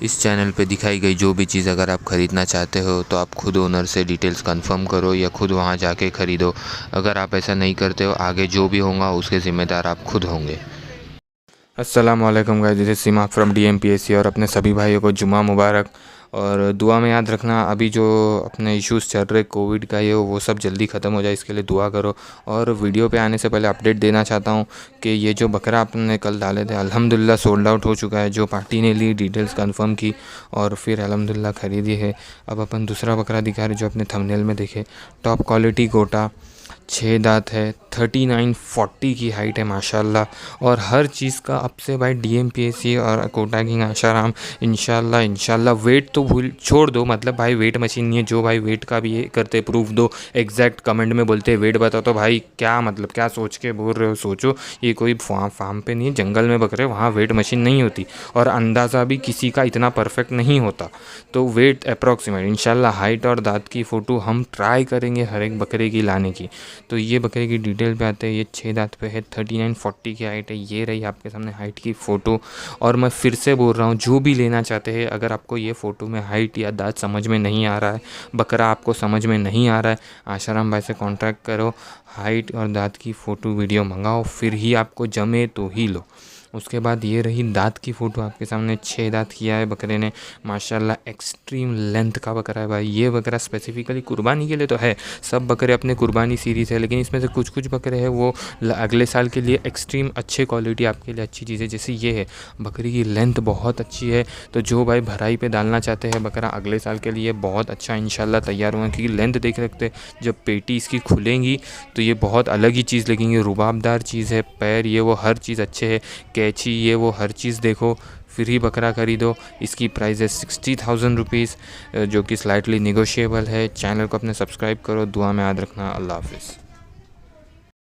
इस चैनल पे दिखाई गई जो भी चीज़ अगर आप ख़रीदना चाहते हो तो आप खुद ओनर से डिटेल्स कंफर्म करो या खुद वहाँ जाके ख़रीदो। अगर आप ऐसा नहीं करते हो आगे जो भी होगा उसके ज़िम्मेदार आप खुद होंगे। अस्सलाम वालेकुम guys, this is Seema from DMPSC और अपने सभी भाइयों को जुमा मुबारक। और दुआ में याद रखना, अभी जो अपने इश्यूज़ चल रहे कोविड का ये वो सब जल्दी ख़त्म हो जाए, इसके लिए दुआ करो। और वीडियो पे आने से पहले अपडेट देना चाहता हूँ कि ये जो बकरा आपने कल डाले थे अल्हम्दुलिल्लाह सोल्ड आउट हो चुका है। जो पार्टी ने ली डिटेल्स कंफर्म की और फिर अल्हम्दुलिल्लाह ख़रीदी है। अब अपन दूसरा बकरा दिखा रहे जो अपने थंबनेल में देखे, टॉप क्वालिटी गोटा, 6 दांत है, 39-40 की हाइट है माशाल्लाह। और हर चीज़ का अब से भाई DMPSC और कोटा किंग आशाराम इंशाल्लाह वेट तो भूल छोड़ दो, मतलब भाई वेट मशीन नहीं है। जो भाई वेट का भी ये करते प्रूफ दो, एग्जैक्ट कमेंट में बोलते वेट बताओ, तो भाई क्या मतलब क्या सोच के बोल रहे हो? सोचो, ये कोई फार्म पे नहीं है, जंगल में बकरे, वहाँ वेट मशीन नहीं होती और अंदाज़ा भी किसी का इतना परफेक्ट नहीं होता। तो वेट अप्रॉक्सीमेट इंशाल्लाह, हाइट और दांत की फ़ोटो हम ट्राई करेंगे हर एक बकरे की लाने की। तो ये बकरे की डिटेल पे आते हैं। ये 6 दांत पे है, 39-40 की हाइट है। ये रही आपके सामने हाइट की फ़ोटो। और मैं फिर से बोल रहा हूँ, जो भी लेना चाहते हैं, अगर आपको ये फ़ोटो में हाइट या दांत समझ में नहीं आ रहा है, बकरा आपको समझ में नहीं आ रहा है, आशाराम भाई से कांटेक्ट करो, हाइट और दांत की फ़ोटो वीडियो मंगाओ, फिर ही आपको जमे तो ही लो। उसके बाद ये रही दांत की फ़ोटो आपके सामने। 6 दांत किया है बकरे ने माशाल्लाह, एक्सट्रीम लेंथ का बकरा है भाई। ये बकरा स्पेसिफिकली कुर्बानी के लिए तो है, सब बकरे अपने कुर्बानी सीरीज़ है, लेकिन इसमें से कुछ कुछ बकरे हैं वो अगले साल के लिए एक्सट्रीम अच्छे क्वालिटी आपके लिए अच्छी चीज़ है। जैसे ये है, बकरी की लेंथ बहुत अच्छी है। तो जो भाई भराई पे डालना चाहते हैं बकरा अगले साल के लिए, बहुत अच्छा इंशाल्लाह तैयार हुआ, क्योंकि लेंथ देख सकते जब पेटी इसकी खुलेंगी तो ये बहुत अलग ही चीज़ लगेंगी, रुबाबदार चीज़ है। पैर ये वो हर चीज़ अच्छे है, कैची ये वो हर चीज़ देखो फिर ही बकरा खरीदो। इसकी प्राइस है 60,000 रुपीज़, जो कि स्लाइटली निगोशिएबल है। चैनल को अपने सब्सक्राइब करो, दुआ में याद रखना। अल्लाह हाफिज़।